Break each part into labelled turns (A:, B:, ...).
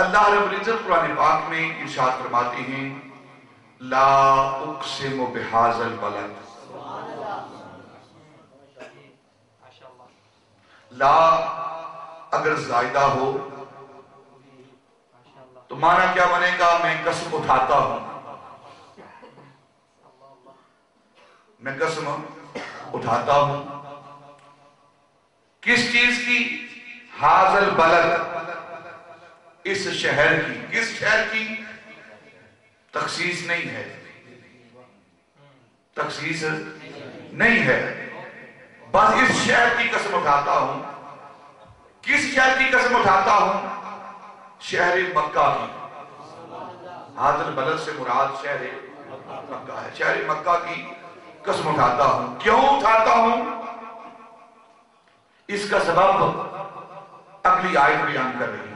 A: अल्लाह रब्बुल इज्जत कुरान पाक में इरशाद फरमाते हैं, ला उक़सिमु बिहाज़ल बलद, ला अगर ज़ायदा हो तो माना क्या बनेगा, मैं कसम उठाता हूं, मैं कसम उठाता हूं। किस चीज की? हाज़ल बलद, इस शहर की। किस शहर की? तखसीस नहीं है, तखसीस नहीं है, बस इस शहर की कसम उठाता हूं। किस शहर की कसम उठाता हूं? शहर मक्का की। हाज़ल बलद से मुराद शहर मक्का है। शहर मक्का की कसम उठाता हूं। क्यों उठाता हूं? इसका सबब अगली आयत बयान कर रही है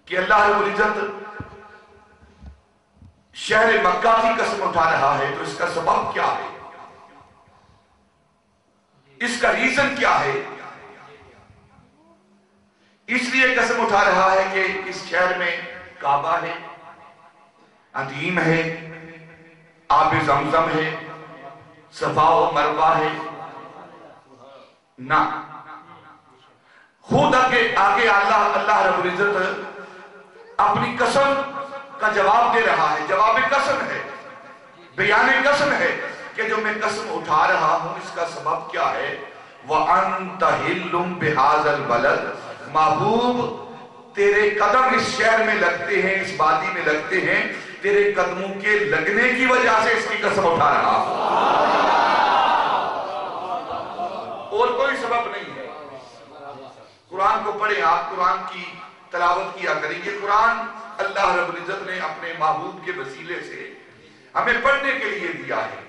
A: कि अल्लाह रब्बुल इज्जत शहर मक्का की कसम उठा रहा है, तो इसका सबब क्या है, इसका रीजन क्या है? इसलिए कसम उठा रहा है कि इस शहर में काबा है, अदीम है, आब ज़मज़म है, सफा व मरवा है ना। खुद आगे अल्लाह रब्बुल इज्जत अपनी कसम का जवाब दे रहा है। जवाब कसम है, बयान कसम है कि जो मैं कसम उठा रहा हूं इसका सबब क्या है। वह अंत हिल्लुम बिहाज़ल बलद, महबूब तेरे कदम इस शहर में लगते हैं, इस वादी में लगते हैं, तेरे कदमों के लगने की वजह से इसकी कसम उठा रहा हूं, और कोई सबब नहीं है। कुरान को पढ़े आप, कुरान की तलावत किया करेंगे। कुरान अल्लाह रब्बुल इज्जत ने अपने महबूब के वसीले से हमें पढ़ने के लिए दिया है,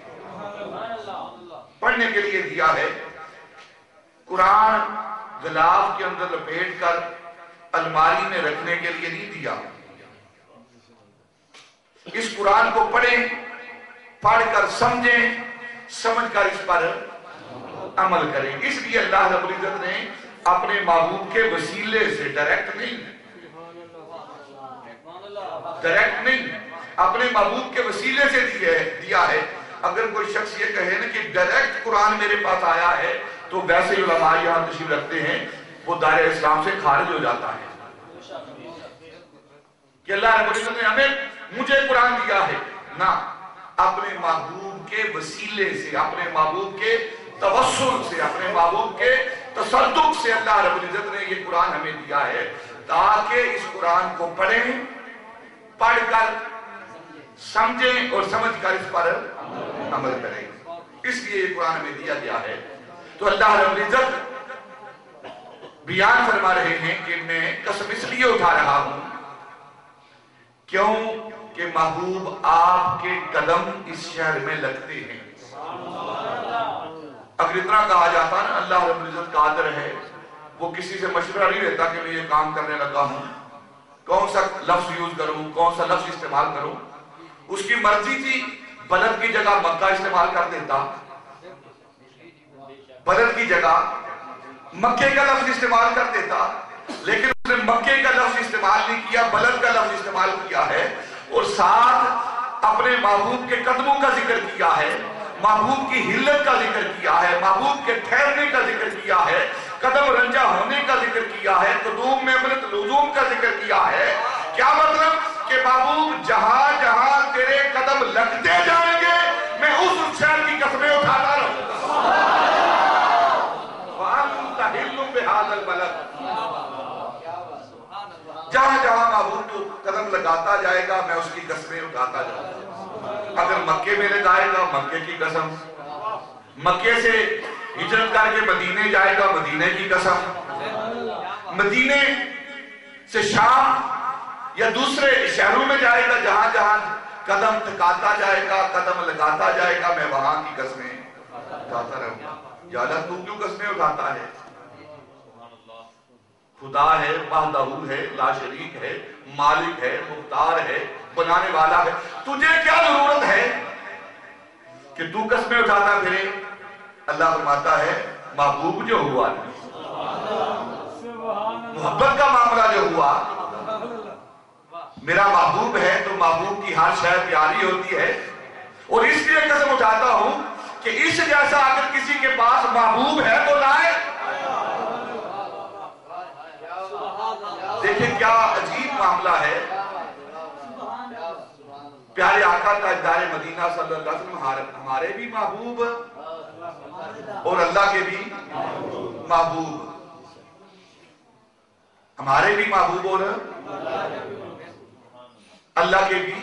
A: पढ़ने के लिए दिया है। कुरान गिलाफ के अंदर लपेट कर अलमारी में रखने के लिए नहीं दिया। इस कुरान को पढ़ें, पढ़कर समझें, समझकर इस पर अमल करें। इसलिए अल्लाह रब्बुल इज्जत ने अपने महबूब के वसीले से, डायरेक्ट नहीं, अपने महबूब के वसीले से दिया है। अगर कोई शख्स ये कहे ना कि डायरेक्ट कुरान मेरे पास आया है, तो वैसे ही उलमा यहां तशरीफ रखते हैं, वो दायरे इस्लाम से खारिज हो जाता है कि अल्लाह रब्बुल इज्जत ने मुझे कुरान दिया है ना। अपने महबूब के वसीले से, अपने महबूब के तवस्सुल से, अपने महबूब के तसद्दुक से अल्लाह रब्बुल इज्जत ने ये कुरान हमें दिया है, ताकि इस कुरान को पढ़ें, पढ़कर समझें और समझकर इस पर अमल करें। इसलिए ये कुरान हमें दिया गया है। तो अल्लाह रब्बुल इज्जत बयान फरमा रहे हैं कि मैं कसम इसलिए उठा रहा हूं क्यों कि महबूब आपके कदम इस शहर में लगते हैं। अगर इतना कहा जाता ना अल्लाह रब्बुल इज्जत कादिर है, वो किसी से मशवरा नहीं लेता कि मैं ये काम करने लगा हूं, कौन सा लफ्ज यूज करूं, कौन सा लफ्ज इस्तेमाल करूं। उसकी मर्जी थी, बलद की जगह मक्का इस्तेमाल कर देता, बलद की जगह मक्के का लफ्ज इस्तेमाल कर देता, लेकिन उसने मक्के का लफ्ज इस्तेमाल नहीं किया, बलद का लफ्ज इस्तेमाल किया है, और साथ अपने महबूब के कदमों का जिक्र किया है, महबूब की हिल्लत का जिक्र किया है, महबूब के ठहरने का जिक्र किया है, कदम रंजा होने का जिक्र किया है, कदूम में अमृत लुजूम का जिक्र किया है। क्या मतलब कि महबूब जहां जहां तेरे कदम लगते जाएंगे, मैं उस शहर की कसमें उठाता रहूंगा। जहां जहां महबूब तो कदम लगाता जाएगा, मैं उसकी कसमें उठाता जाऊंगा। अगर मक्के में लगाएगा, मक्के की कसम, मक्के से हिजरत करके मदीने जाएगा, मदीने की कसम, मदीने से शाम या दूसरे शहरों में जाएगा, जहां जहां कदम टकाता जाएगा, कदम लगाता जाएगा, मैं वहां की कसमें उठाता रहूंगा। या अल्लाह तू क्यों कसमें उठाता है? खुदा है, वहदहू है, ला शरीक है, मालिक है, मुख्तार है, बनाने वाला है, तुझे क्या जरूरत है कि तू कसमें उठाता फिरे? अल्लाह फरमाता है महबूब जो हुआ محبت کا معاملہ جو ہوا، میرا محبوب ہے تو محبوب کی ہر شے پیاری ہوتی ہے، اور اس لیے قسم اٹھاتا ہوں کہ اس جیسا اگر کسی کے پاس محبوب ہے تو لائے۔ دیکھیں کیا عجیب معاملہ ہے، پیارے آقا تاجدار مدینہ صلی اللہ علیہ وسلم ہمارے بھی محبوب اور اللہ کے بھی محبوب، ہمارے بھی محبوب اور اللہ کے بھی۔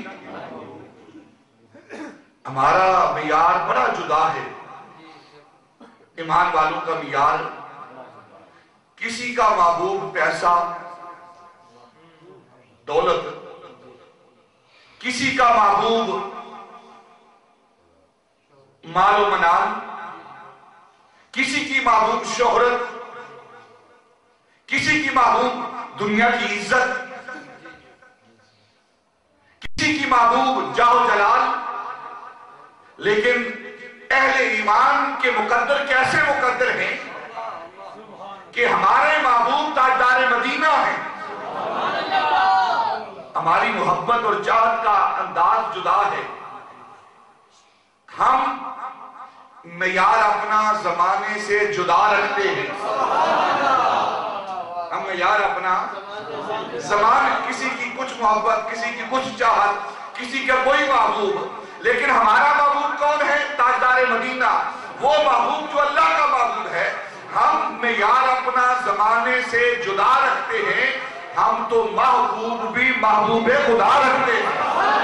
A: ہمارا معیار بڑا جدا ہے، ایمان والوں کا معیار، کسی کا محبوب پیسہ دولت، کسی کا محبوب مال و منال، کسی کی محبوب شہرت، کسی کی محبوب دنیا کی عزت، کسی کی محبوب جاہ و جلال۔ لیکن اہل ایمان کے مقدر کیسے مقدر ہیں کہ ہمارے محبوب تاجدار مدینہ ہیں، ہماری محبت اور چاہت کا انداز جدا ہے، ہم معیار اپنا زمانے سے جدا رکھتے ہیں، ہم معیار اپنا زمانے، کسی کی کچھ محبت، کسی کی کچھ چاہت، کسی کا کوئی محبوب، لیکن ہمارا محبوب کون ہے؟ تاجدار مدینہ، وہ محبوب جو اللہ کا محبوب ہے۔ ہم معیار اپنا زمانے سے جدا رکھتے ہیں، ہم تو محبوب بھی محبوب خدا رکھتے ہیں۔